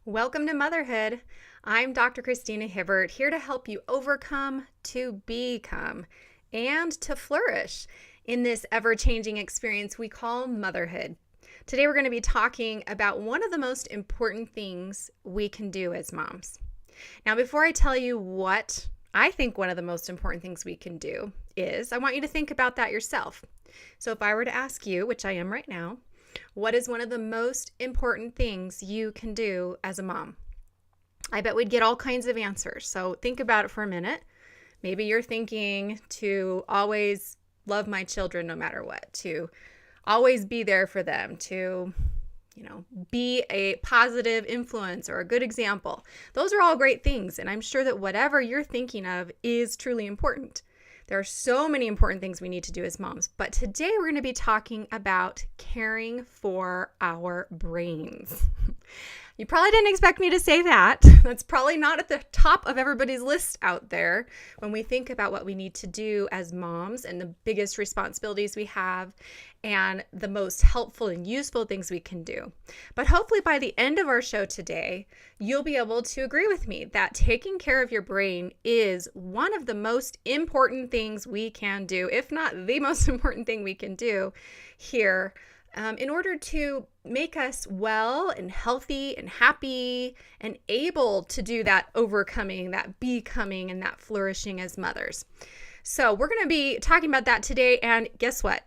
Welcome to Motherhood. I'm Dr. Christina Hibbert, here to help you overcome, to become, and to flourish in this ever-changing experience we call motherhood. Today we're going to be talking about one of the most important things we can do as moms. Now, before I tell you what I think one of the most important things we can do is, I want you to think about that yourself. So if I were to ask you, which I am right now, what is one of the most important things you can do as a mom? I bet we'd get all kinds of answers. So think about it for a minute. Maybe you're thinking to always love my children no matter what, to always be there for them, to be a positive influence or a good example. Those are all great things. And I'm sure that whatever you're thinking of is truly important. There are so many important things we need to do as moms, but today we're going to be talking about caring for our brains. You probably didn't expect me to say that. That's probably not at the top of everybody's list out there when we think about what we need to do as moms and the biggest responsibilities we have and the most helpful and useful things we can do. But hopefully by the end of our show today, you'll be able to agree with me that taking care of your brain is one of the most important things we can do, if not the most important thing we can do here in order to make us well and healthy and happy and able to do that overcoming, that becoming, and that flourishing as mothers. So we're going to be talking about that today. And guess what?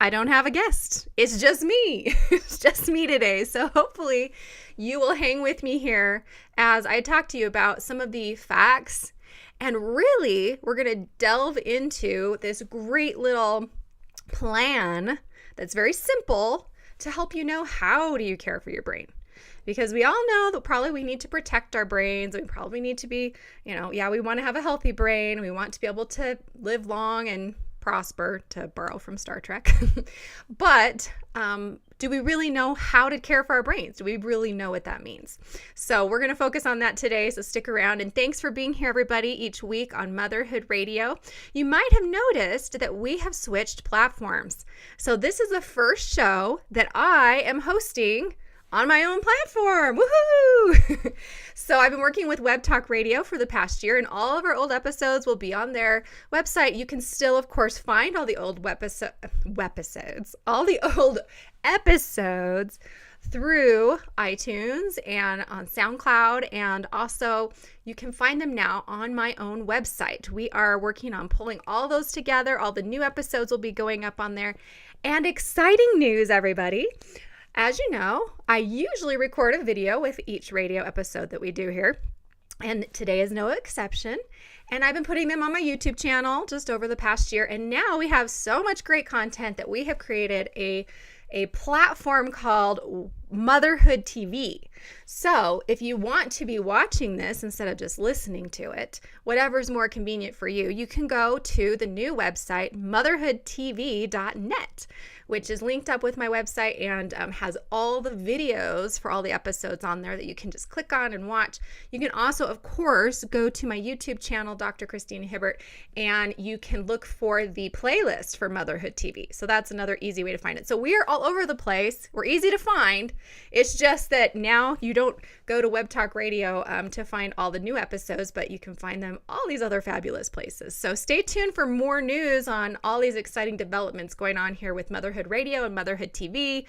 I don't have a guest. It's just me. It's just me today. So hopefully you will hang with me here as I talk to you about some of the facts. And really, we're going to delve into this great little plan that's very simple to help you know how do you care for your brain. Because we all know that probably we need to protect our brains. We probably need to be, we want to have a healthy brain. We want to be able to live long and prosper, to borrow from Star Trek. But do we really know how to care for our brains? Do we really know what that means? So we're going to focus on that today. So stick around. And thanks for being here, everybody, each week on Motherhood Radio. You might have noticed that we have switched platforms. So this is the first show that I am hosting on my own platform. Woohoo! So I've been working with Web Talk Radio for the past year, and all of our old episodes will be on their website. You can still, of course, find all the old episodes through iTunes and on SoundCloud, and also you can find them now on my own website. We are working on pulling all those together. All the new episodes will be going up on there. And exciting news, everybody. As you know, I usually record a video with each radio episode that we do here, and today is no exception. And I've been putting them on my YouTube channel just over the past year, and now we have so much great content that we have created a platform called Motherhood TV. So if you want to be watching this instead of just listening to it, whatever's more convenient for you, you can go to the new website, motherhoodtv.net, which is linked up with my website and has all the videos for all the episodes on there that you can just click on and watch. You can also, of course, go to my YouTube channel, Dr. Christina Hibbert, and you can look for the playlist for Motherhood TV. So that's another easy way to find it. So we are all over the place. We're easy to find. It's just that now you don't go to Web Talk Radio to find all the new episodes, but you can find them all these other fabulous places. So stay tuned for more news on all these exciting developments going on here with Motherhood Radio and Motherhood TV.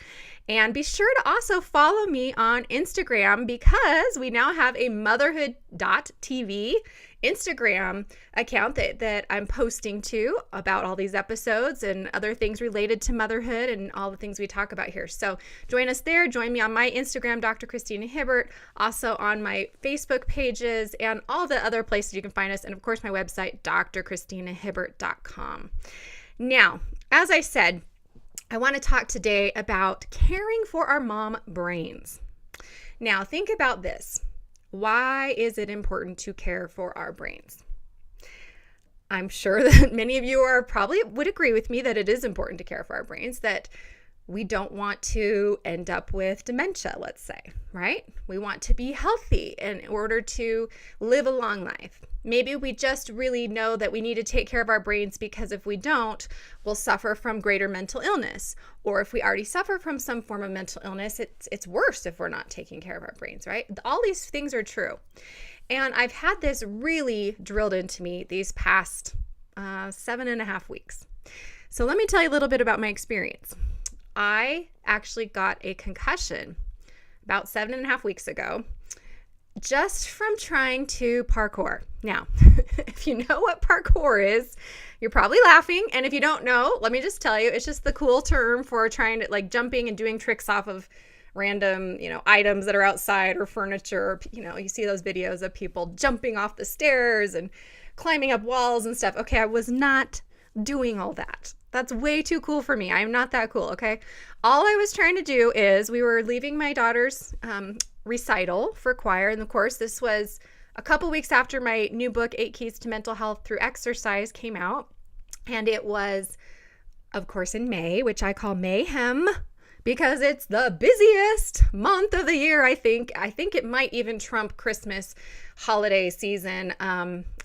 And be sure to also follow me on Instagram, because we now have a motherhood.tv Instagram account that I'm posting to about all these episodes and other things related to motherhood and all the things we talk about here. So join us there. Join me on my Instagram, Dr. Christina Hibbert, also on my Facebook pages and all the other places you can find us. And of course, my website, drchristinahibbert.com. Now, as I said, I want to talk today about caring for our mom brains. Now, think about this. Why is it important to care for our brains? I'm sure that many of you probably would agree with me that it is important to care for our brains, that We don't want to end up with dementia, let's say, right? We want to be healthy in order to live a long life. Maybe we just really know that we need to take care of our brains because if we don't, we'll suffer from greater mental illness. Or if we already suffer from some form of mental illness, it's worse if we're not taking care of our brains, right? All these things are true. And I've had this really drilled into me these past 7.5 weeks. So let me tell you a little bit about my experience. I actually got a concussion about 7.5 weeks ago just from trying to parkour. Now, if you know what parkour is, you're probably laughing. And if you don't know, let me just tell you, it's just the cool term for trying to jumping and doing tricks off of random, items that are outside or furniture. You see those videos of people jumping off the stairs and climbing up walls and stuff. Okay, I was not doing all that. That's way too cool for me. I'm not that cool, okay? All I was trying to do is we were leaving my daughter's recital for choir. And of course, this was a couple weeks after my new book, 8 Keys to Mental Health Through Exercise, came out. And it was, of course, in May, which I call Mayhem because it's the busiest month of the year, I think. I think it might even trump Christmas holiday season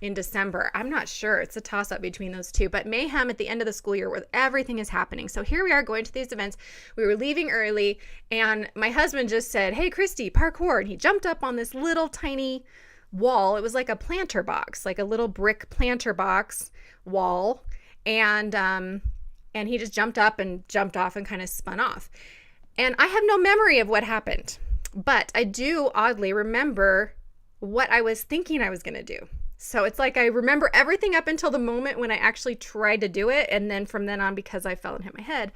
in December. I'm not sure. It's a toss-up between those two. But mayhem at the end of the school year where everything is happening. So here we are going to these events. We were leaving early, and my husband just said, "Hey, Christy, parkour." And he jumped up on this little tiny wall. It was like a planter box, like a little brick planter box wall. And he just jumped up and jumped off and kind of spun off. And I have no memory of what happened, but I do oddly remember what I was thinking I was going to do. So it's like I remember everything up until the moment when I actually tried to do it. And then from then on, because I fell and hit my head,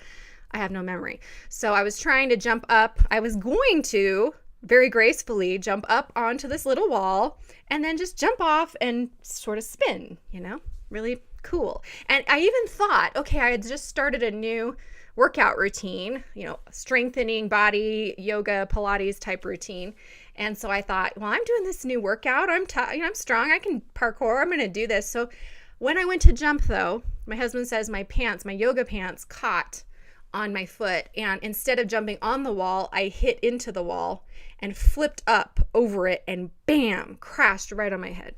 I have no memory. So I was trying to jump up. I was going to very gracefully jump up onto this little wall and then just jump off and sort of spin, really cool. And I even thought, okay, I had just started a new workout routine, strengthening body, yoga, Pilates type routine. And so I thought, well, I'm doing this new workout. I'm strong. I can parkour. I'm going to do this. So when I went to jump though, my husband says my yoga pants caught on my foot. And instead of jumping on the wall, I hit into the wall and flipped up over it and bam, crashed right on my head.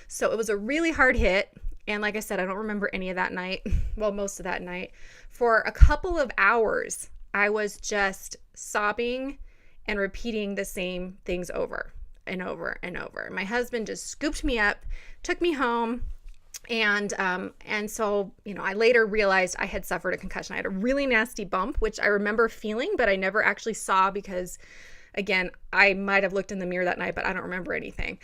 So it was a really hard hit. And like I said, I don't remember any of that night. Well, most of that night. For a couple of hours, I was just sobbing and repeating the same things over and over and over. My husband just scooped me up, took me home. And so, I later realized I had suffered a concussion. I had a really nasty bump, which I remember feeling, but I never actually saw because, again, I might have looked in the mirror that night, but I don't remember anything.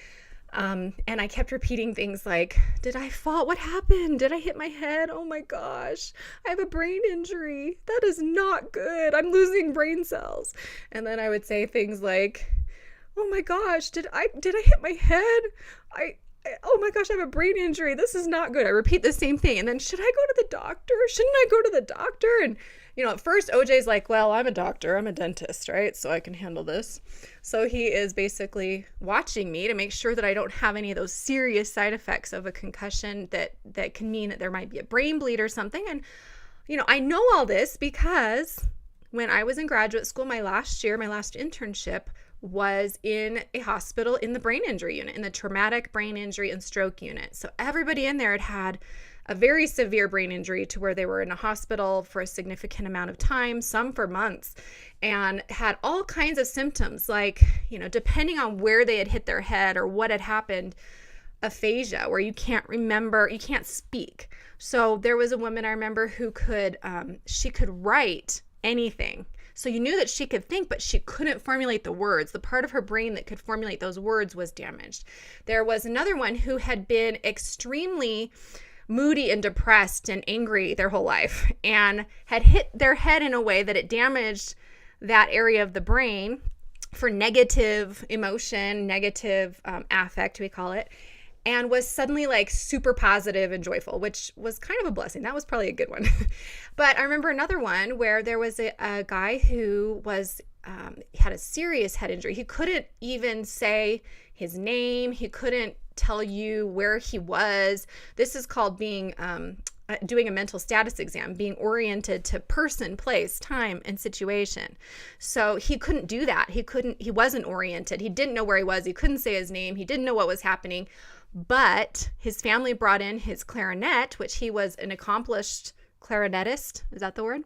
And I kept repeating things like, did I fall? What happened? Did I hit my head? Oh my gosh, I have a brain injury. That is not good. I'm losing brain cells. And then I would say things like, oh my gosh, did I hit my head? Oh my gosh, I have a brain injury. This is not good. I repeat the same thing. And then should I go to the doctor? Shouldn't I go to the doctor? And at first OJ's like, well, I'm a doctor, I'm a dentist, right? So I can handle this. So he is basically watching me to make sure that I don't have any of those serious side effects of a concussion that can mean that there might be a brain bleed or something. And, I know all this because when I was in graduate school, my last internship was in a hospital in the brain injury unit, in the traumatic brain injury and stroke unit. So everybody in there had a very severe brain injury to where they were in a hospital for a significant amount of time, some for months, and had all kinds of symptoms like, depending on where they had hit their head or what had happened, aphasia, where you can't remember, you can't speak. So there was a woman I remember who she could write anything. So you knew that she could think, but she couldn't formulate the words. The part of her brain that could formulate those words was damaged. There was another one who had been extremely moody and depressed and angry their whole life and had hit their head in a way that it damaged that area of the brain for negative emotion, negative affect, we call it, and was suddenly like super positive and joyful, which was kind of a blessing. That was probably a good one. But I remember another one where there was a guy who had a serious head injury. He couldn't even say his name. He couldn't tell you where he was. This is called being doing a mental status exam, being oriented to person, place, time, and situation. So he couldn't do that. He wasn't oriented. He didn't know where he was. He couldn't say his name. He didn't know what was happening. But his family brought in his clarinet, which he was an accomplished clarinetist. Is that the word?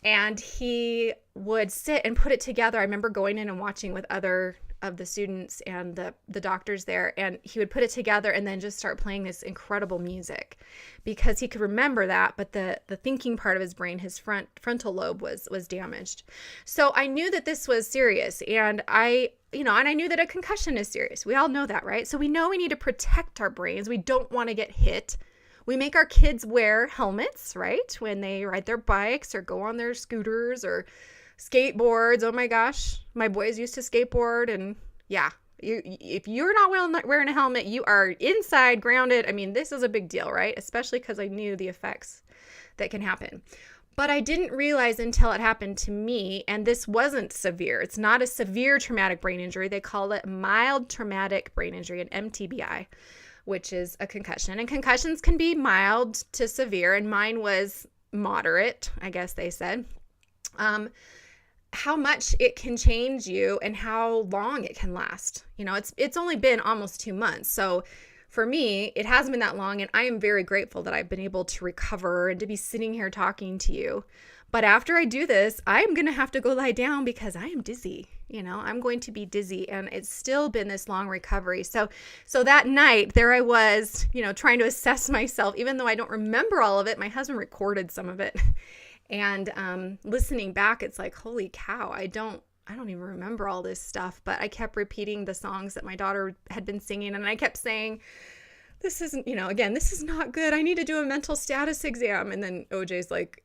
And he would sit and put it together. I remember going in and watching with other of the students and the doctors there, and he would put it together and then just start playing this incredible music because he could remember that, but the thinking part of his brain, his frontal lobe was damaged. So I knew that this was serious, and I knew that a concussion is serious. We all know that, right? So we know we need to protect our brains. We don't want to get hit. We make our kids wear helmets, right? When they ride their bikes or go on their scooters or skateboards. Oh my gosh, my boys used to skateboard, and yeah, if you're not wearing a helmet, you are inside grounded. I mean, this is a big deal, right? Especially because I knew the effects that can happen. But I didn't realize until it happened to me, and this wasn't severe. It's not a severe traumatic brain injury. They call it mild traumatic brain injury, an MTBI, which is a concussion. And concussions can be mild to severe, and mine was moderate, I guess they said. How much it can change you and how long it can last. It's only been almost 2 months. So for me, it hasn't been that long, and I am very grateful that I've been able to recover and to be sitting here talking to you. But after I do this, I'm going to have to go lie down because I am dizzy. I'm going to be dizzy, and it's still been this long recovery. So that night, there I was, trying to assess myself, even though I don't remember all of it. My husband recorded some of it. And listening back, it's like, holy cow, I don't even remember all this stuff. But I kept repeating the songs that my daughter had been singing, and I kept saying, this isn't, this is not good. I need to do a mental status exam. And then OJ's like,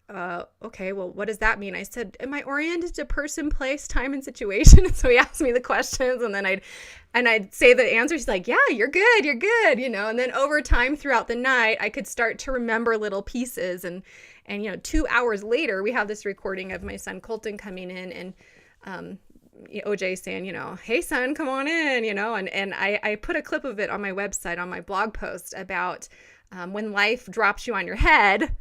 okay, well, what does that mean? I said, am I oriented to person, place, time, and situation? And so he asked me the questions, and then I'd say the answers. He's like, yeah, you're good. And then over time throughout the night, I could start to remember little pieces. And 2 hours later, we have this recording of my son Colton coming in, and OJ saying, hey son, come on in, and I put a clip of it on my website, on my blog post about when life drops you on your head.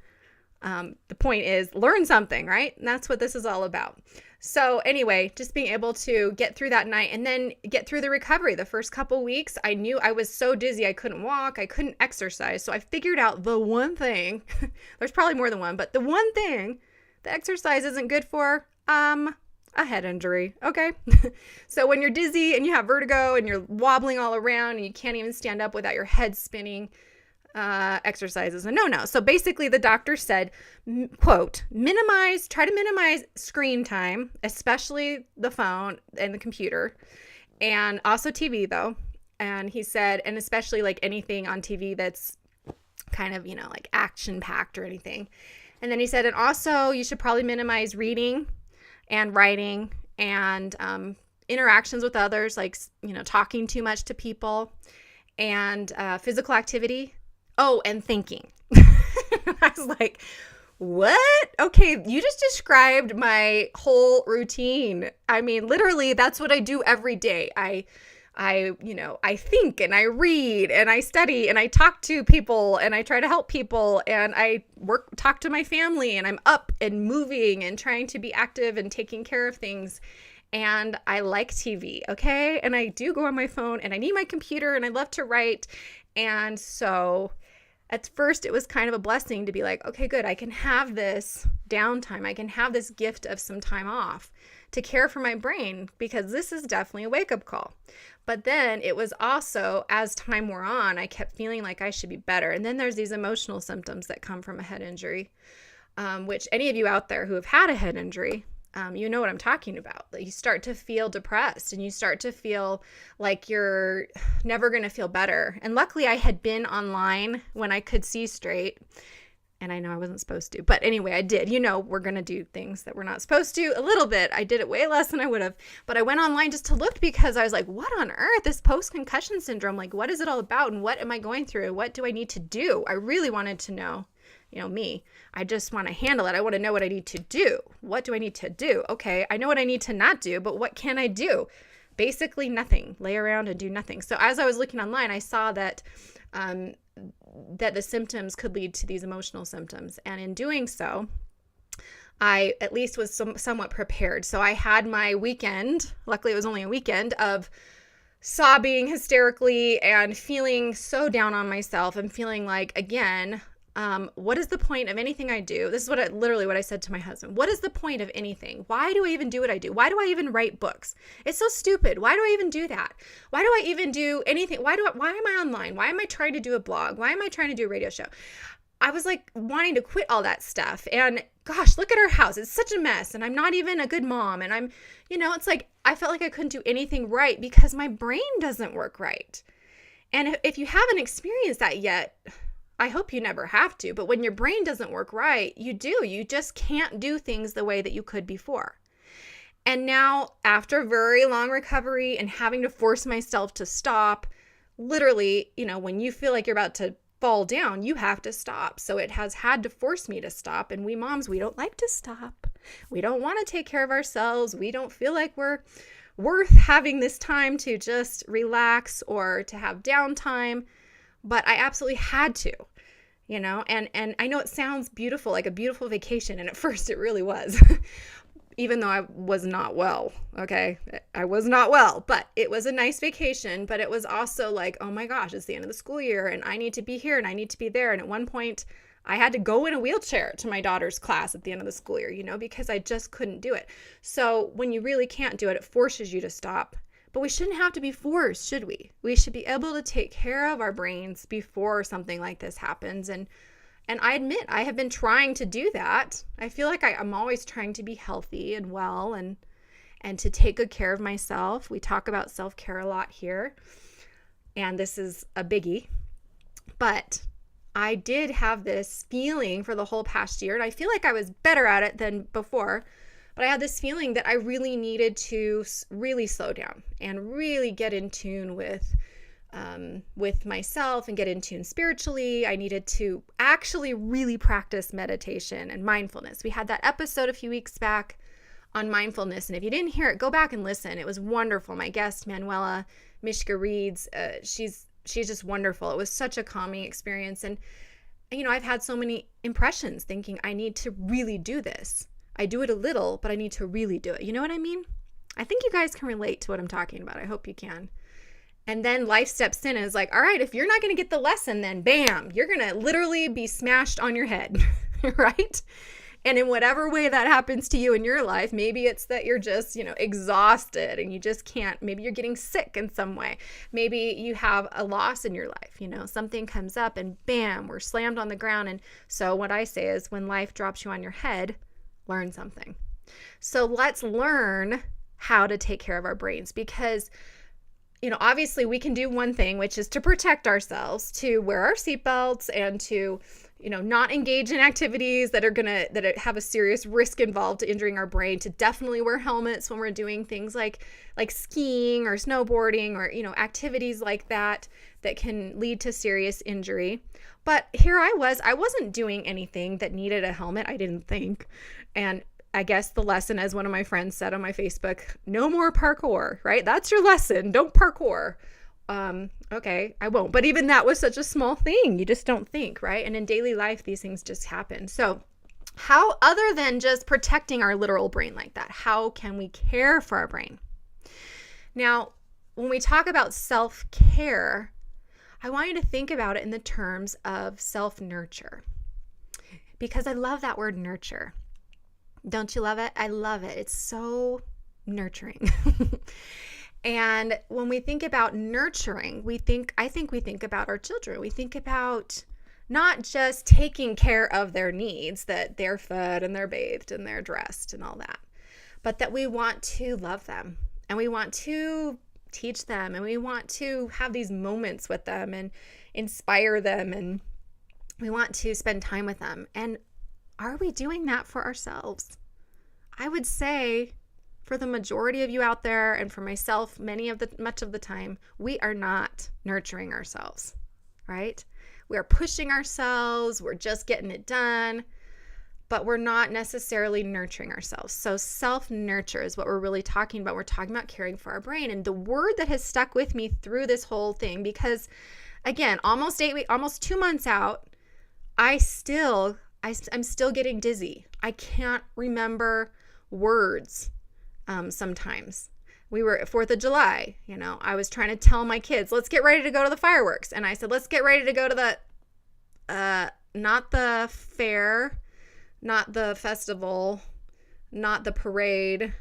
The point is learn something, right? And that's what this is all about. So anyway, just being able to get through that night and then get through the recovery. The first couple weeks, I knew I was so dizzy. I couldn't walk. I couldn't exercise. So I figured out the one thing, there's probably more than one, but the one thing the exercise isn't good for, a head injury. Okay. So when you're dizzy and you have vertigo and you're wobbling all around and you can't even stand up without your head spinning, exercise is a no-no. So basically the doctor said, quote, try to minimize screen time, especially the phone and the computer, and also TV though. And he said, and especially like anything on TV that's kind of, like action packed or anything. And then he said, and also you should probably minimize reading and writing and interactions with others, like, talking too much to people, and physical activity. Oh, and thinking. I was like, what? Okay, you just described my whole routine. I mean, literally, that's what I do every day. I think and I read and I study and I talk to people and I try to help people and I talk to my family, and I'm up and moving and trying to be active and taking care of things. And I like TV, okay? And I do go on my phone, and I need my computer, and I love to write. And so at first it was kind of a blessing to be like, okay, good. I can have this downtime. I can have this gift of some time off to care for my brain, because this is definitely a wake-up call. But then it was also, as time wore on, I kept feeling like I should be better. And then there's these emotional symptoms that come from a head injury, which any of you out there who have had a head injury, you know what I'm talking about. You start to feel depressed, and you start to feel like you're never going to feel better. And luckily I had been online when I could see straight. And I know I wasn't supposed to, but anyway, I did. We're going to do things that we're not supposed to a little bit. I did it way less than I would have, but I went online just to look, because I was like, what on earth, this post-concussion syndrome? Like, what is it all about? And what am I going through? What do I need to do? I really wanted to know, me. I just want to handle it. I want to know what I need to do. What do I need to do? Okay, I know what I need to not do, but what can I do? basically nothing, lay around and do nothing. So as I was looking online, I saw that that the symptoms could lead to these emotional symptoms. And in doing so, I at least was somewhat prepared. So I had my weekend, luckily it was only a weekend, of sobbing hysterically and feeling so down on myself and feeling like, again, what is the point of anything I do? This is literally what I said to my husband. What is the point of anything? Why do I even do what I do? Why do I even write books? It's so stupid. Why do I even do that? Why do I even do anything? Why am I online? Why am I trying to do a blog? Why am I trying to do a radio show? I was like wanting to quit all that stuff. And gosh, look at our house. It's such a mess. And I'm not even a good mom. And I'm, it's like I felt like I couldn't do anything right because my brain doesn't work right. And if you haven't experienced that yet, I hope you never have to. But when your brain doesn't work right, you just can't do things the way that you could before. And now, after very long recovery and having to force myself to stop, literally, when you feel like you're about to fall down, you have to stop. So it has had to force me to stop. And we moms, we don't like to stop. We don't want to take care of ourselves. We don't feel like we're worth having this time to just relax or to have downtime. But I absolutely had to, and I know it sounds beautiful, like a beautiful vacation. And at first it really was, even though I was not well. Okay. I was not well, but it was a nice vacation, but it was also like, oh my gosh, it's the end of the school year and I need to be here and I need to be there. And at one point I had to go in a wheelchair to my daughter's class at the end of the school year, because I just couldn't do it. So when you really can't do it, it forces you to stop. But we shouldn't have to be forced, should we? We should be able to take care of our brains before something like this happens. And I admit, I have been trying to do that. I feel like I'm always trying to be healthy and well and to take good care of myself. We talk about self-care a lot here, and this is a biggie. But I did have this feeling for the whole past year, and I feel like I was better at it than before. But I had this feeling that I really needed to really slow down and really get in tune with myself and get in tune spiritually. I needed to actually really practice meditation and mindfulness. We had that episode a few weeks back on mindfulness. And if you didn't hear it, go back and listen. It was wonderful. My guest, Manuela Mishka Reeds, she's just wonderful. It was such a calming experience. And, I've had so many impressions thinking I need to really do this. I do it a little, but I need to really do it. You know what I mean? I think you guys can relate to what I'm talking about. I hope you can. And then life steps in and is like, all right, if you're not going to get the lesson, then bam, you're going to literally be smashed on your head, right? And in whatever way that happens to you in your life, maybe it's that you're just, exhausted and you just can't, maybe you're getting sick in some way. Maybe you have a loss in your life, something comes up and bam, we're slammed on the ground. And so what I say is when life drops you on your head, learn something. So let's learn how to take care of our brains because, obviously we can do one thing, which is to protect ourselves, to wear our seatbelts and to, not engage in activities that have a serious risk involved to injuring our brain, to definitely wear helmets when we're doing things like skiing or snowboarding or, activities like that can lead to serious injury. But here I wasn't doing anything that needed a helmet, I didn't think. And I guess the lesson, as one of my friends said on my Facebook, no more parkour, right? That's your lesson. Don't parkour. Okay, I won't. But even that was such a small thing. You just don't think, right? And in daily life, these things just happen. So how, other than just protecting our literal brain like that, how can we care for our brain? Now, when we talk about self-care, I want you to think about it in the terms of self-nurture, because I love that word nurture. Don't you love it? I love it. It's so nurturing. And when we think about nurturing, I think we think about our children. We think about not just taking care of their needs, that they're fed and they're bathed and they're dressed and all that, but that we want to love them and we want to teach them and we want to have these moments with them and inspire them and we want to spend time with them. And are we doing that for ourselves? I would say for the majority of you out there and for myself, much of the time, we are not nurturing ourselves, right? We are pushing ourselves. We're just getting it done. but we're not necessarily nurturing ourselves. So self-nurture is what we're really talking about. We're talking about caring for our brain. And the word that has stuck with me through this whole thing, because again, almost 8 weeks, almost 2 months out, I'm still getting dizzy. I can't remember words sometimes. We were at 4th of July, I was trying to tell my kids, let's get ready to go to the fireworks. And I said, let's get ready to go to the, not the fair, not the festival, not the parade,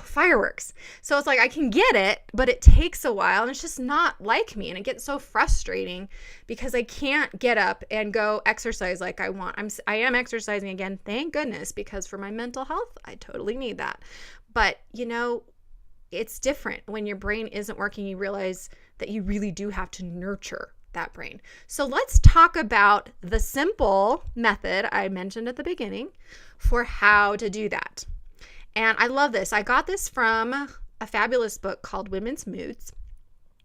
fireworks. So it's like, I can get it, but it takes a while and it's just not like me. And it gets so frustrating because I can't get up and go exercise like I want. I am exercising again, thank goodness, because for my mental health, I totally need that. But it's different when your brain isn't working. You realize that you really do have to nurture that brain. So let's talk about the simple method I mentioned at the beginning for how to do that. And I love this. I got this from a fabulous book called Women's Moods,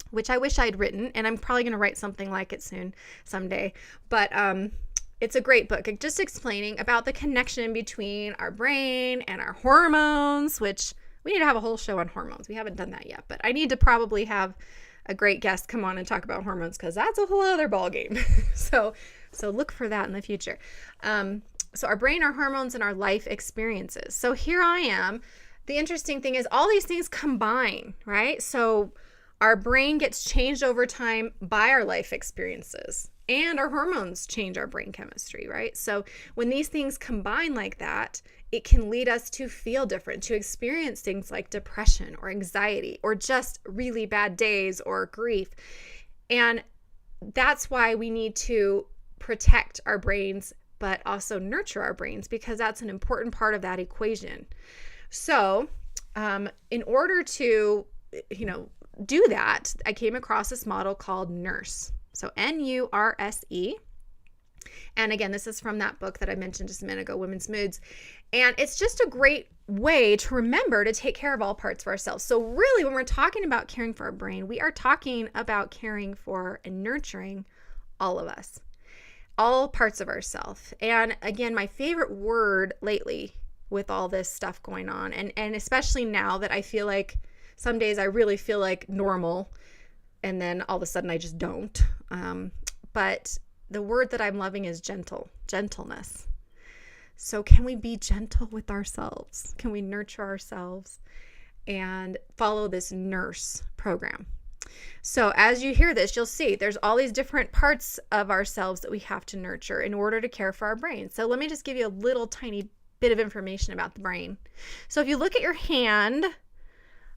which I wish I'd written, and I'm probably going to write something like it someday. But it's a great book, just explaining about the connection between our brain and our hormones, which we need to have a whole show on hormones. We haven't done that yet, but I need to probably have a great guest come on and talk about hormones, because that's a whole other ballgame. So look for that in the future. So our brain, our hormones, and our life experiences. So here I am. The interesting thing is all these things combine, right? So our brain gets changed over time by our life experiences, and our hormones change our brain chemistry, right? So when these things combine like that, it can lead us to feel different, to experience things like depression or anxiety or just really bad days or grief. And that's why we need to protect our brains, but also nurture our brains, because that's an important part of that equation. So in order to, do that, I came across this model called NURSE. So NURSE. And again, this is from that book that I mentioned just a minute ago, Women's Moods. And it's just a great way to remember to take care of all parts of ourselves. So really, when we're talking about caring for our brain, we are talking about caring for and nurturing all of us, all parts of ourselves. And again, my favorite word lately with all this stuff going on, and especially now that I feel like some days I really feel like normal, and then all of a sudden I just don't. But the word that I'm loving is gentleness. So can we be gentle with ourselves? Can we nurture ourselves and follow this NURSE program? So as you hear this, you'll see there's all these different parts of ourselves that we have to nurture in order to care for our brain. So let me just give you a little tiny bit of information about the brain. So if you look at your hand,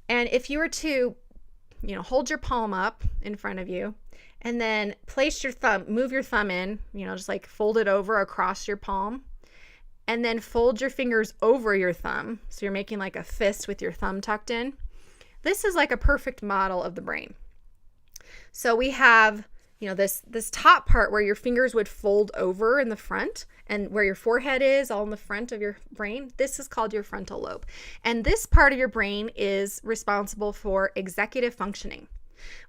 and if you were to, hold your palm up in front of you, and then place your thumb, move your thumb in, just like fold it over across your palm, and then fold your fingers over your thumb. So you're making like a fist with your thumb tucked in. This is like a perfect model of the brain. So we have, this top part where your fingers would fold over in the front, and where your forehead is all in the front of your brain. This is called your frontal lobe. And this part of your brain is responsible for executive functioning,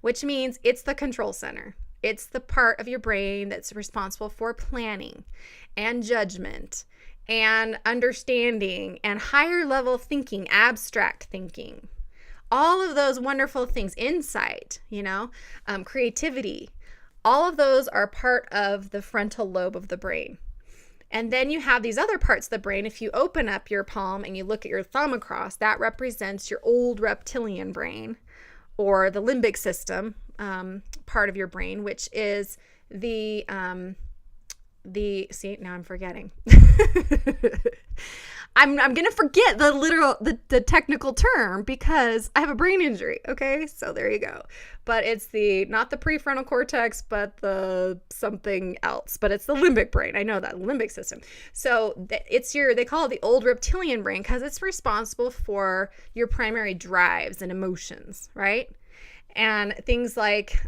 which means it's the control center. It's the part of your brain that's responsible for planning and judgment and understanding and higher level thinking, abstract thinking. All of those wonderful things, insight, creativity, all of those are part of the frontal lobe of the brain. And then you have these other parts of the brain. If you open up your palm and you look at your thumb across, that represents your old reptilian brain, or the limbic system part of your brain, which is see, now I'm forgetting. I'm going to forget the technical term because I have a brain injury. Okay. So there you go. But it's not the prefrontal cortex, but the something else, but it's the limbic brain. I know that limbic system. So they call it the old reptilian brain because it's responsible for your primary drives and emotions, right? And things like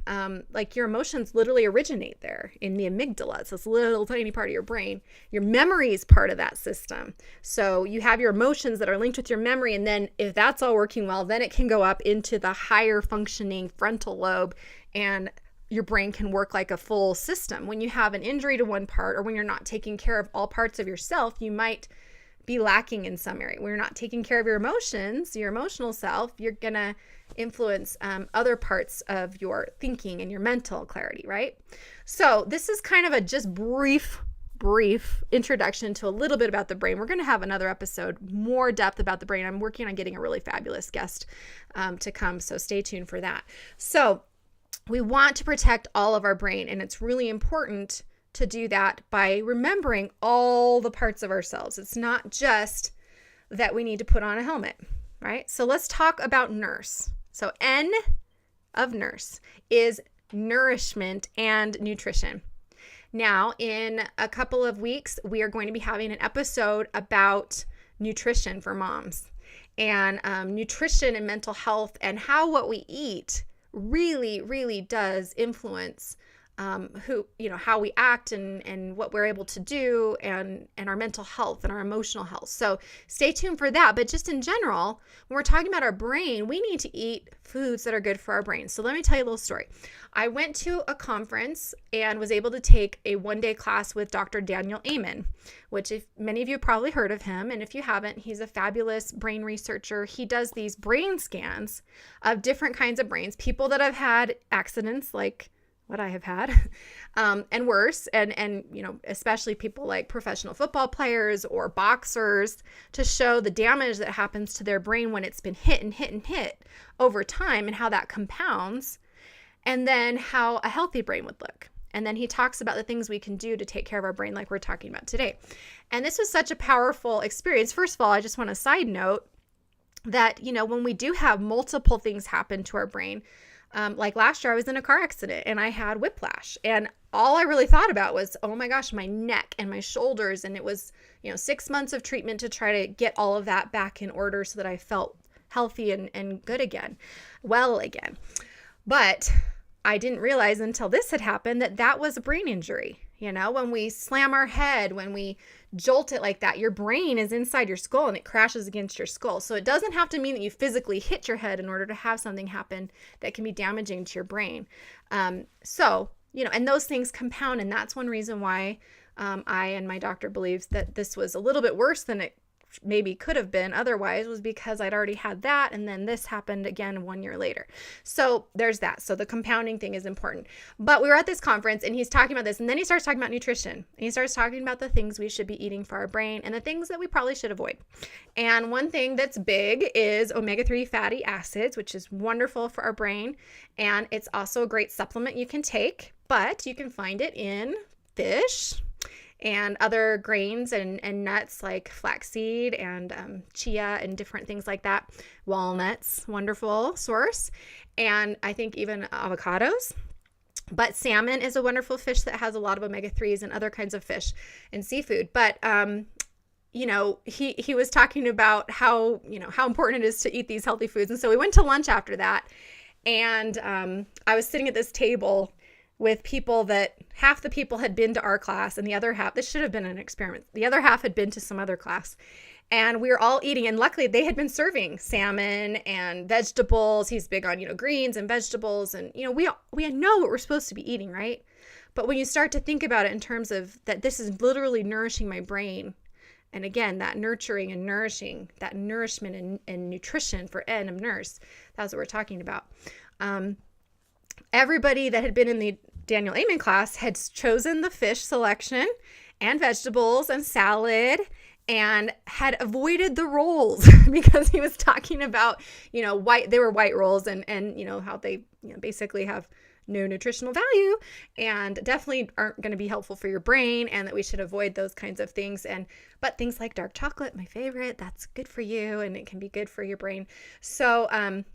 your emotions literally originate there in the amygdala. It's this little tiny part of your brain. Your memory is part of that system. So you have your emotions that are linked with your memory. And then if that's all working well, then it can go up into the higher functioning frontal lobe and your brain can work like a full system. When you have an injury to one part, or when you're not taking care of all parts of yourself, you might be lacking in some area. When you're not taking care of your emotions, your emotional self, you're going to influence other parts of your thinking and your mental clarity, right? So this is kind of a just brief introduction to a little bit about the brain. We're going to have another episode, more depth about the brain. I'm working on getting a really fabulous guest to come, so stay tuned for that. So we want to protect all of our brain, and it's really important to do that by remembering all the parts of ourselves. It's not just that we need to put on a helmet, right? So let's talk about nurse. So N of nurse is nourishment and nutrition. Now, in a couple of weeks, we are going to be having an episode about nutrition for moms, and nutrition and mental health, and how what we eat really does influence how we act and what we're able to do, and our mental health and our emotional health. So stay tuned for that. But just in general, when we're talking about our brain, we need to eat foods that are good for our brain. So let me tell you a little story. I went to a conference and was able to take a one-day class with Dr. Daniel Amen, which if many of you have probably heard of him. And if you haven't, he's a fabulous brain researcher. He does these brain scans of different kinds of brains, people that have had accidents like what I have had, and worse, and especially people like professional football players or boxers, to show the damage that happens to their brain when it's been hit and hit and hit over time, and how that compounds, and then how a healthy brain would look. And then he talks about the things we can do to take care of our brain, like we're talking about today. And this was such a powerful experience. First of all, I just want to side note that, when we do have multiple things happen to our brain, like last year I was in a car accident and I had whiplash, and all I really thought about was, oh my gosh, my neck and my shoulders. And it was, 6 months of treatment to try to get all of that back in order so that I felt healthy and good again, well again. But I didn't realize until this had happened that was a brain injury. When we slam our head, when we jolt it like that, your brain is inside your skull and it crashes against your skull. So it doesn't have to mean that you physically hit your head in order to have something happen that can be damaging to your brain. And those things compound. And that's one reason why I and my doctor believes that this was a little bit worse than it maybe could have been otherwise, was because I'd already had that, and then this happened again 1 year later. So there's that. So the compounding thing is important. But we were at this conference and he's talking about this, and then he starts talking about nutrition. And he starts talking about the things we should be eating for our brain and the things that we probably should avoid. And one thing that's big is omega-3 fatty acids, which is wonderful for our brain. And it's also a great supplement you can take, but you can find it in fish and other grains and nuts like flaxseed and chia and different things like that. Walnuts, wonderful source. And I think even avocados. But salmon is a wonderful fish that has a lot of omega-3s, and other kinds of fish and seafood. But he was talking about how important it is to eat these healthy foods. And so we went to lunch after that, and I was sitting at this table with people that half the people had been to our class, and the other half, this should have been an experiment, the other half had been to some other class. And we were all eating, and luckily they had been serving salmon and vegetables. He's big on, greens and vegetables, and, we know what we're supposed to be eating, right? But when you start to think about it in terms of that, this is literally nourishing my brain. And again, that nurturing and nourishing, that nourishment and nutrition for N of nurse, that's what we're talking about. Everybody that had been in the Daniel Amen class had chosen the fish selection and vegetables and salad, and had avoided the rolls because he was talking about, they were white rolls and how they, basically have no nutritional value and definitely aren't going to be helpful for your brain, and that we should avoid those kinds of things. But things like dark chocolate, my favorite, that's good for you and it can be good for your brain. So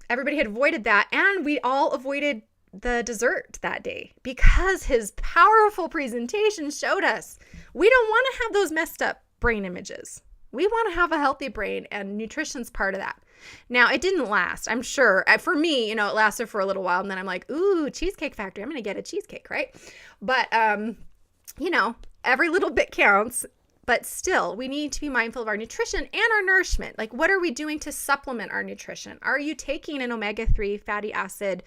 everybody had avoided that, and we all avoided the dessert that day because his powerful presentation showed us we don't want to have those messed up brain images. We want to have a healthy brain, and nutrition's part of that. Now, it didn't last, I'm sure. For me, it lasted for a little while, and then I'm like, ooh, Cheesecake Factory, I'm going to get a cheesecake, right? But, every little bit counts. But still, we need to be mindful of our nutrition and our nourishment. Like, what are we doing to supplement our nutrition? Are you taking an omega-3 fatty acid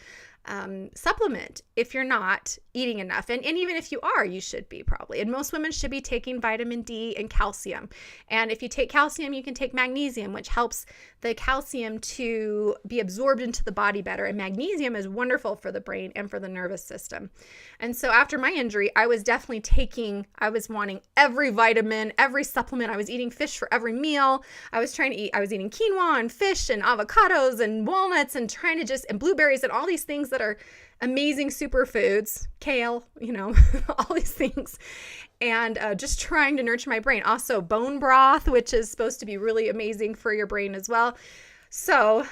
supplement if you're not eating enough. And even if you are, you should be probably. And most women should be taking vitamin D and calcium. And if you take calcium, you can take magnesium, which helps the calcium to be absorbed into the body better. And magnesium is wonderful for the brain and for the nervous system. And so after my injury, I was wanting every vitamin, every supplement. I was eating fish for every meal. I was eating quinoa and fish and avocados and walnuts and and blueberries and all these things that are amazing superfoods, kale, all these things. And just trying to nurture my brain. Also bone broth, which is supposed to be really amazing for your brain as well. So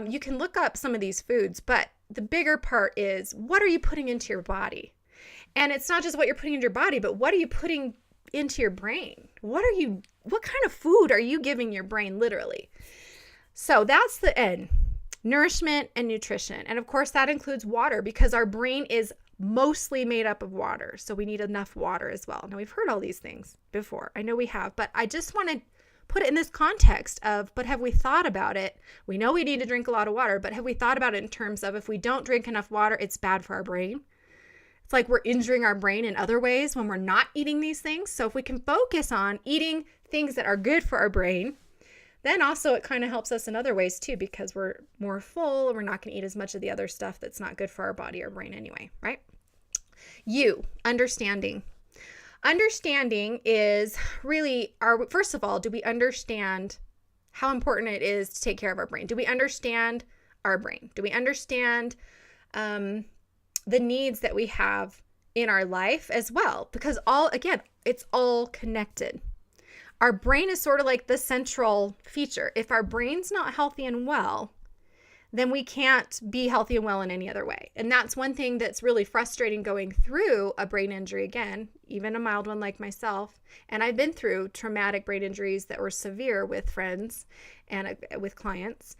you can look up some of these foods, but the bigger part is, what are you putting into your body? And it's not just what you're putting into your body, but what are you putting into your brain? What kind of food are you giving your brain, literally? So that's the N, nourishment and nutrition. And of course that includes water, because our brain is mostly made up of water. So we need enough water as well. Now, we've heard all these things before. I know we have, but I just want to put it in this context of, but have we thought about it? We know we need to drink a lot of water, but have we thought about it in terms of, if we don't drink enough water, it's bad for our brain? It's like we're injuring our brain in other ways when we're not eating these things. So if we can focus on eating things that are good for our brain, then also it kind of helps us in other ways too, because we're more full and we're not going to eat as much of the other stuff that's not good for our body or brain anyway, right? Understanding. Understanding is really first of all, do we understand how important it is to take care of our brain? Do we understand our brain? Do we understand the needs that we have in our life as well? Because it's all connected. Our brain is sort of like the central feature. If our brain's not healthy and well, then we can't be healthy and well in any other way. And that's one thing that's really frustrating going through a brain injury, again, even a mild one like myself. And I've been through traumatic brain injuries that were severe with friends and with clients.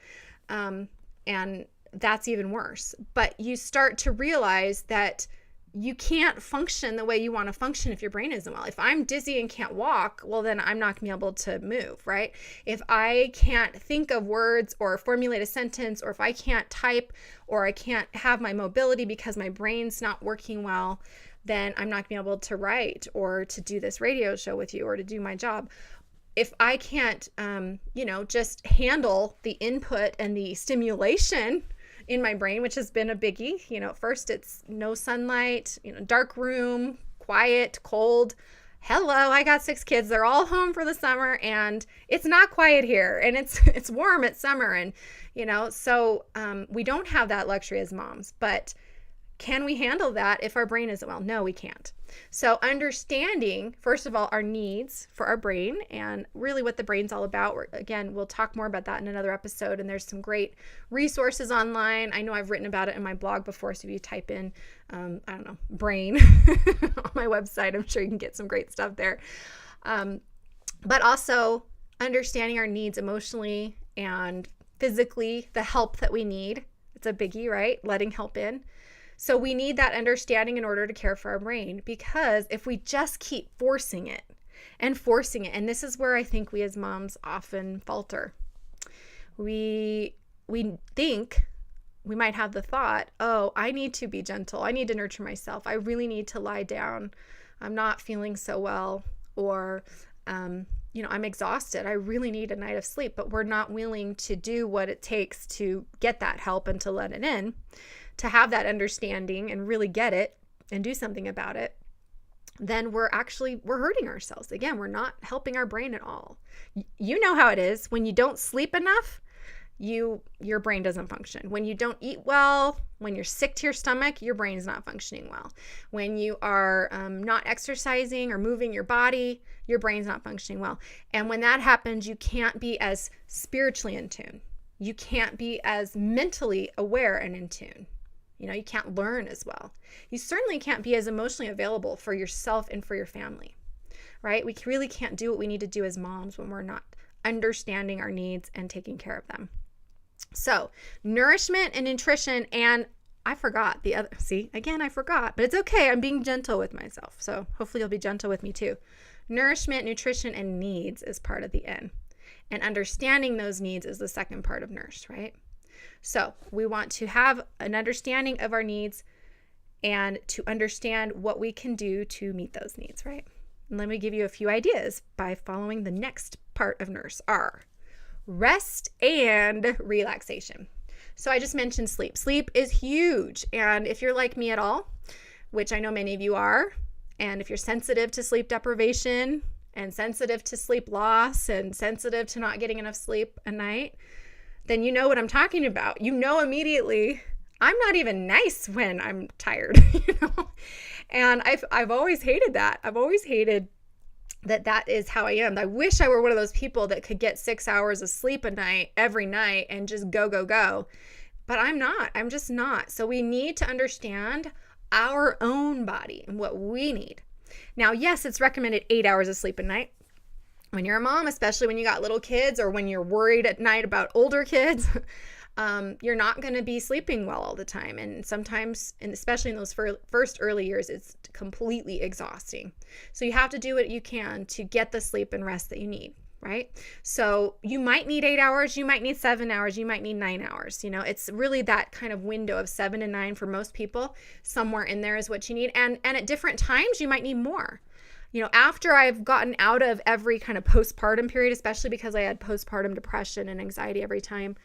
And that's even worse. But you start to realize that you can't function the way you want to function if your brain isn't well. If I'm dizzy and can't walk, well, then I'm not going to be able to move, right? If I can't think of words or formulate a sentence, or if I can't type, or I can't have my mobility because my brain's not working well, then I'm not going to be able to write or to do this radio show with you or to do my job. If I can't, just handle the input and the stimulation in my brain, which has been a biggie. At first it's no sunlight, dark room, quiet, cold. Hello, I got 6 kids. They're all home for the summer and it's not quiet here, and it's warm at summer. And, so we don't have that luxury as moms, but can we handle that if our brain isn't well? No, we can't. So understanding, first of all, our needs for our brain and really what the brain's all about. We'll talk more about that in another episode. And there's some great resources online. I know I've written about it in my blog before. So if you type in, brain on my website, I'm sure you can get some great stuff there. But also understanding our needs emotionally and physically, the help that we need. It's a biggie, right? Letting help in. So we need that understanding in order to care for our brain, because if we just keep forcing it, and this is where I think we as moms often falter. We think, we might have the thought, oh, I need to be gentle. I need to nurture myself. I really need to lie down. I'm not feeling so well, or, I'm exhausted. I really need a night of sleep, but we're not willing to do what it takes to get that help and to let it in, to have that understanding and really get it and do something about it. Then we're hurting ourselves. Again, we're not helping our brain at all. You know how it is when you don't sleep enough, your brain doesn't function. When you don't eat well, when you're sick to your stomach, your brain's not functioning well. When you are not exercising or moving your body, your brain's not functioning well. And when that happens, you can't be as spiritually in tune. You can't be as mentally aware and in tune. You can't learn as well. You certainly can't be as emotionally available for yourself and for your family, right? We really can't do what we need to do as moms when we're not understanding our needs and taking care of them. So nourishment and nutrition, and I forgot the other, I forgot, but it's okay. I'm being gentle with myself. So hopefully you'll be gentle with me too. Nourishment, nutrition, and needs is part of the N. And understanding those needs is the second part of nurse, right? So we want to have an understanding of our needs and to understand what we can do to meet those needs, right? And let me give you a few ideas by following the next part of Nurse R. Rest and relaxation. So I just mentioned sleep. Sleep is huge. And if you're like me at all, which I know many of you are, and if you're sensitive to sleep deprivation and sensitive to sleep loss and sensitive to not getting enough sleep a night, then you know what I'm talking about. You know immediately, I'm not even nice when I'm tired, And I've always hated that. I've always hated that is how I am. I wish I were one of those people that could get 6 hours of sleep a night, every night, and just go, go, go. But I'm not. I'm just not. So we need to understand our own body and what we need. Now, yes, it's recommended 8 hours of sleep a night. When you're a mom, especially when you got little kids or when you're worried at night about older kids, you're not going to be sleeping well all the time. And sometimes, and especially in those first early years, it's completely exhausting. So you have to do what you can to get the sleep and rest that you need, right? So you might need 8 hours, you might need 7 hours, you might need 9 hours. It's really that kind of window of 7 to 9 for most people. Somewhere in there is what you need. And at different times, you might need more. After I've gotten out of every kind of postpartum period, especially because I had postpartum depression and anxiety every time,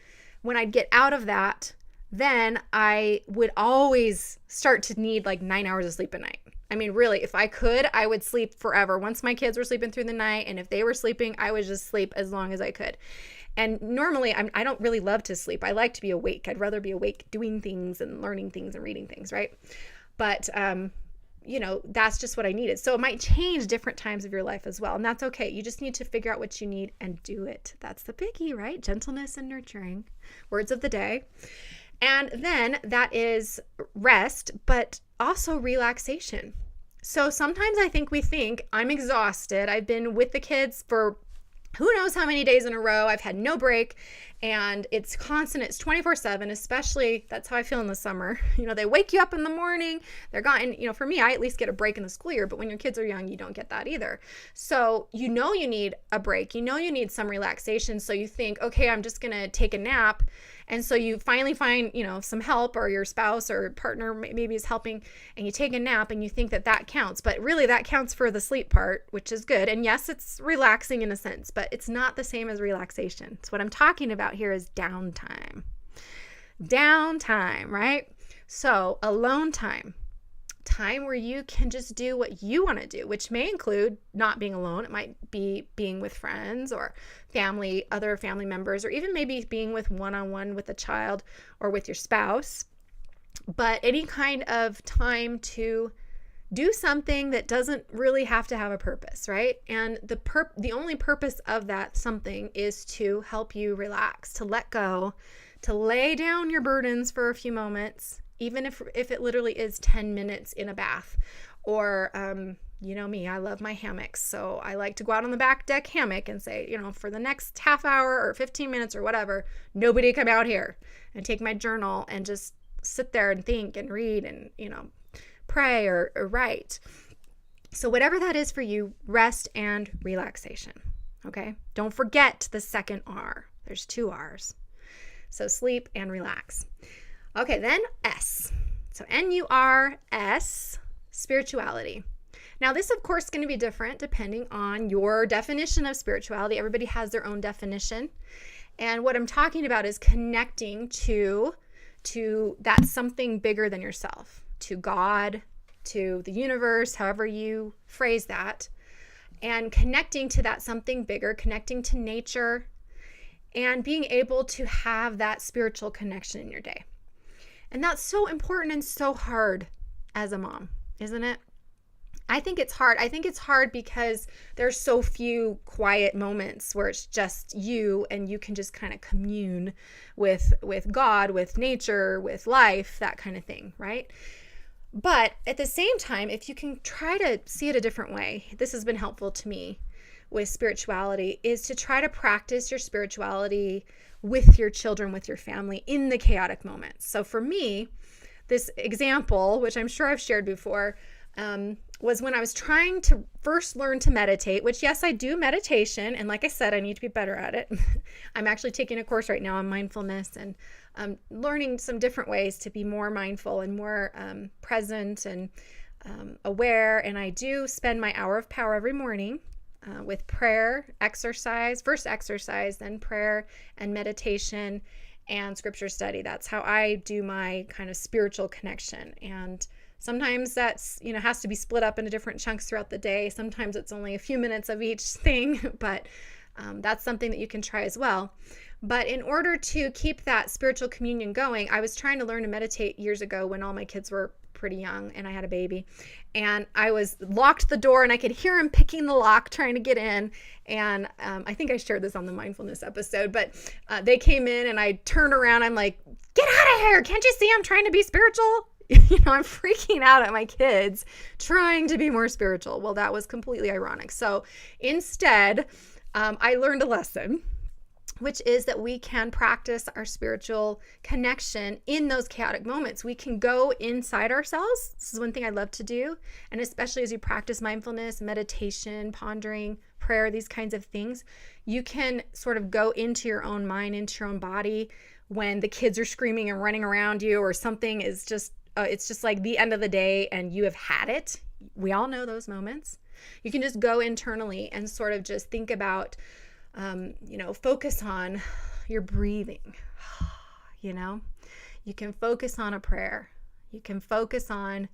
when I'd get out of that, then I would always start to need like 9 hours of sleep a night. I mean, really, if I could, I would sleep forever. Once my kids were sleeping through the night, and if they were sleeping, I would just sleep as long as I could. And normally, I don't really love to sleep. I like to be awake. I'd rather be awake doing things and learning things and reading things, right? But, that's just what I needed. So it might change different times of your life as well. And that's okay. You just need to figure out what you need and do it. That's the biggie, right? Gentleness and nurturing. Words of the day. And then that is rest, but also relaxation. So sometimes I think we think I'm exhausted. I've been with the kids for who knows how many days in a row. I've had no break, and it's constant. It's 24/7, especially that's how I feel in the summer. They wake you up in the morning, they're gone. And, for me, I at least get a break in the school year, but when your kids are young, you don't get that either. So, you need a break, you need some relaxation. So you think, okay, I'm just going to take a nap. And so you finally find, some help, or your spouse or partner maybe is helping, and you take a nap and you think that counts. But really that counts for the sleep part, which is good. And yes, it's relaxing in a sense, but it's not the same as relaxation. So what I'm talking about here is downtime. Downtime, right? So alone time where you can just do what you want to do, which may include not being alone. It might be being with friends or family, other family members, or even maybe being with one-on-one with a child or with your spouse. But any kind of time to do something that doesn't really have to have a purpose, right? And the only purpose of that something is to help you relax, to let go, to lay down your burdens for a few moments, even if it literally is 10 minutes in a bath. Or, me, I love my hammocks. So I like to go out on the back deck hammock and say, for the next half hour or 15 minutes or whatever, nobody come out here, and take my journal and just sit there and think and read and, pray or write. So whatever that is for you, rest and relaxation. Okay. Don't forget the second R. There's 2 R's. So sleep and relax. Okay, then S. So NURS, spirituality. Now, this, of course, is going to be different depending on your definition of spirituality. Everybody has their own definition. And what I'm talking about is connecting to that something bigger than yourself, to God, to the universe, however you phrase that, and connecting to that something bigger, connecting to nature, and being able to have that spiritual connection in your day. And that's so important and so hard as a mom, isn't it? I think it's hard. I think it's hard because there's so few quiet moments where it's just you and you can just kind of commune with God, with nature, with life, that kind of thing, right? But at the same time, if you can try to see it a different way, this has been helpful to me with spirituality, is to try to practice your spirituality with your children, with your family in the chaotic moments. So for me, this example, which I'm sure I've shared before, was when I was trying to first learn to meditate, which, yes, I do meditation. And like I said, I need to be better at it. I'm actually taking a course right now on mindfulness and learning some different ways to be more mindful and more present and aware. And I do spend my hour of power every morning with prayer, exercise, first exercise, then prayer and meditation and scripture study. That's how I do my kind of spiritual connection. And sometimes that's, has to be split up into different chunks throughout the day. Sometimes it's only a few minutes of each thing, but that's something that you can try as well. But in order to keep that spiritual communion going, I was trying to learn to meditate years ago when all my kids were pretty young and I had a baby. And I was locked the door and I could hear him picking the lock, trying to get in. And I think I shared this on the mindfulness episode, but they came in and I turned around. I'm like, get out of here. Can't you see I'm trying to be spiritual? I'm freaking out at my kids trying to be more spiritual. Well, that was completely ironic. So instead, I learned a lesson, which is that we can practice our spiritual connection in those chaotic moments. We can go inside ourselves. This is one thing I love to do. And especially as you practice mindfulness, meditation, pondering, prayer, these kinds of things, you can sort of go into your own mind, into your own body when the kids are screaming and running around you, or something is just, it's just like the end of the day and you have had it. We all know those moments. You can just go internally and sort of just think about, focus on your breathing. You can focus on a prayer. You can focus on,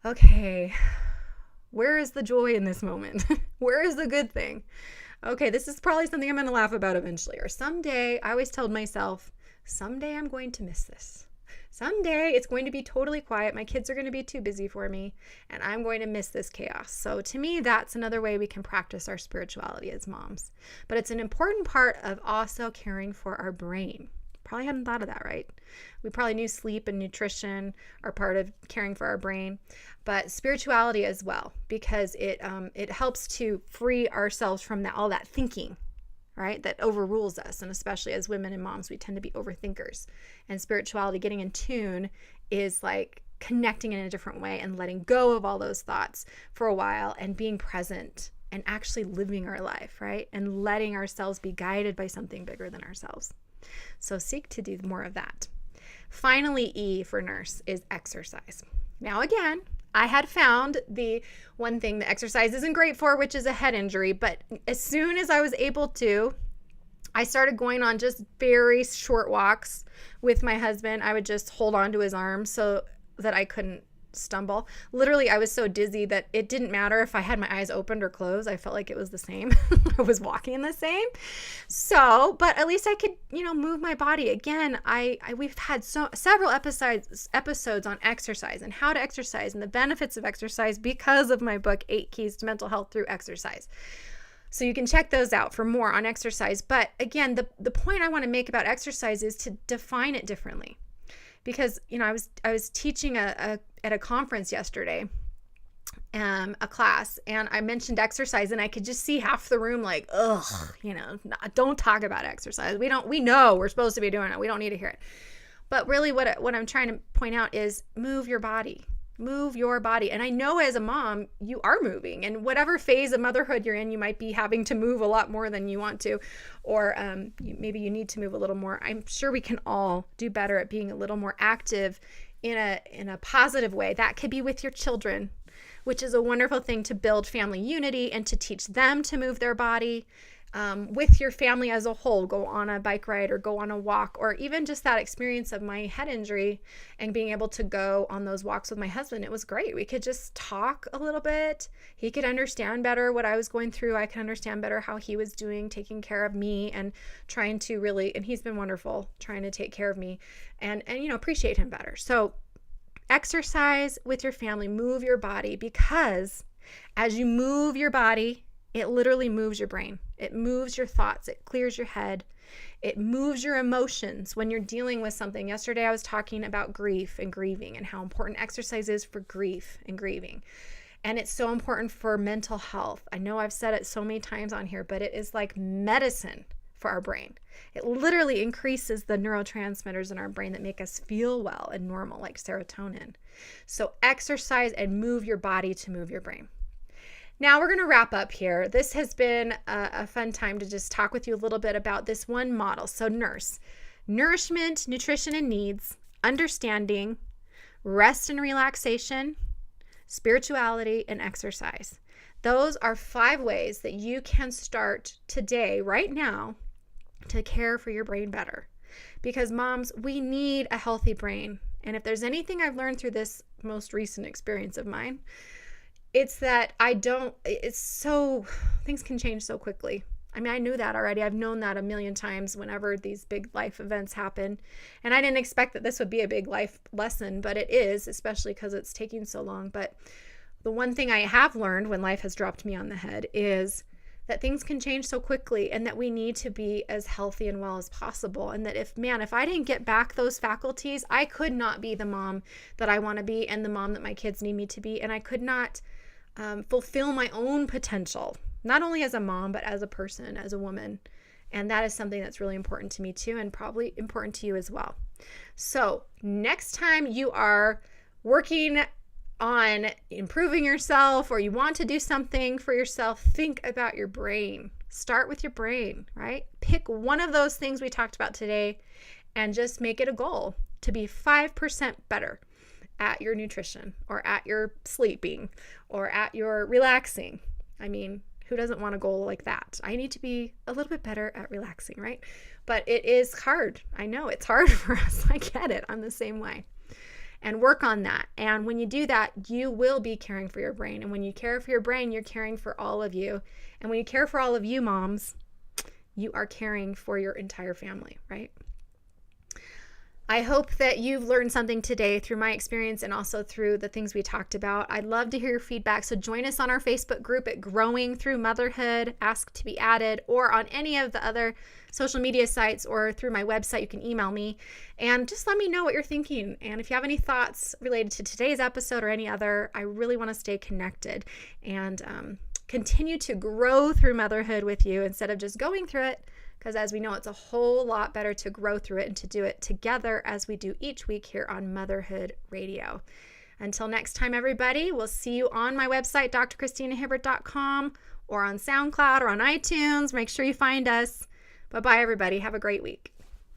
okay, where is the joy in this moment? Where is the good thing? Okay, this is probably something I'm going to laugh about eventually. Or someday, I always told myself, someday I'm going to miss this. Someday it's going to be totally quiet. My kids are going to be too busy for me and I'm going to miss this chaos. So to me, that's another way we can practice our spirituality as moms. But it's an important part of also caring for our brain. Probably hadn't thought of that, right? We probably knew sleep and nutrition are part of caring for our brain, but spirituality as well, because it helps to free ourselves from all that thinking, right? That overrules us. And especially as women and moms, we tend to be overthinkers. And spirituality, getting in tune, is like connecting in a different way and letting go of all those thoughts for a while and being present and actually living our life, right? And letting ourselves be guided by something bigger than ourselves. So seek to do more of that. Finally, E for nurse is exercise. Now, again, I had found the one thing that exercise isn't great for, which is a head injury. But as soon as I was able to, I started going on just very short walks with my husband. I would just hold on to his arm so that I couldn't stumble. Literally, I was so dizzy that it didn't matter if I had my eyes opened or closed. I felt like it was the same. I was walking the same. So, but at least I could, move my body. Again, we've had several episodes on exercise and how to exercise and the benefits of exercise because of my book, 8 Keys to Mental Health Through Exercise. So you can check those out for more on exercise. But again, the point I want to make about exercise is to define it differently. Because, I was teaching at a conference yesterday, a class, and I mentioned exercise, and I could just see half the room like, ugh, don't talk about exercise. We know we're supposed to be doing it. We don't need to hear it. But really what I'm trying to point out is move your body. Move your body. And I know as a mom, you are moving, and whatever phase of motherhood you're in, you might be having to move a lot more than you want to, or maybe you need to move a little more. I'm sure we can all do better at being a little more active in a positive way. That could be with your children, which is a wonderful thing to build family unity and to teach them to move their body. With your family as a whole, go on a bike ride or go on a walk, or even just that experience of my head injury and being able to go on those walks with my husband. It was great. We could just talk a little bit. He could understand better what I was going through. I could understand better how he was doing, taking care of me and trying to really, and he's been wonderful trying to take care of me and appreciate him better. So exercise with your family, move your body, because as you move your body, it literally moves your brain. It moves your thoughts. It clears your head. It moves your emotions when you're dealing with something. Yesterday, I was talking about grief and grieving and how important exercise is for grief and grieving. And it's so important for mental health. I know I've said it so many times on here, but it is like medicine for our brain. It literally increases the neurotransmitters in our brain that make us feel well and normal, like serotonin. So exercise and move your body to move your brain. Now we're going to wrap up here. This has been a fun time to just talk with you a little bit about this one model. So NURSE, nourishment, nutrition and needs, understanding, rest and relaxation, spirituality, and exercise. Those are 5 ways that you can start today, right now, to care for your brain better. Because moms, we need a healthy brain. And if there's anything I've learned through this most recent experience of mine, it's that things can change so quickly. I mean, I knew that already. I've known that a million times whenever these big life events happen. And I didn't expect that this would be a big life lesson, but it is, especially because it's taking so long. But the one thing I have learned when life has dropped me on the head is that things can change so quickly, and that we need to be as healthy and well as possible. And that if I didn't get back those faculties, I could not be the mom that I want to be and the mom that my kids need me to be. And I could not fulfill my own potential, not only as a mom, but as a person, as a woman. And that is something that's really important to me too, and probably important to you as well. So next time you are working on improving yourself, or you want to do something for yourself, think about your brain. Start with your brain, right? Pick one of those things we talked about today and just make it a goal to be 5% better at your nutrition, or at your sleeping, or at your relaxing. I mean, who doesn't want a goal like that? I need to be a little bit better at relaxing, right? But it is hard. I know it's hard for us. I get it. I'm the same way. And work on that. And when you do that, you will be caring for your brain. And when you care for your brain, you're caring for all of you. And when you care for all of you moms, you are caring for your entire family, right? I hope that you've learned something today through my experience and also through the things we talked about. I'd love to hear your feedback. So join us on our Facebook group at Growing Through Motherhood, ask to be added, or on any of the other social media sites, or through my website. You can email me and just let me know what you're thinking. And if you have any thoughts related to today's episode or any other, I really want to stay connected and continue to grow through motherhood with you instead of just going through it. Because as we know, it's a whole lot better to grow through it and to do it together as we do each week here on Motherhood Radio. Until next time, everybody, we'll see you on my website, drchristinahibbert.com, or on SoundCloud or on iTunes. Make sure you find us. Bye-bye, everybody. Have a great week.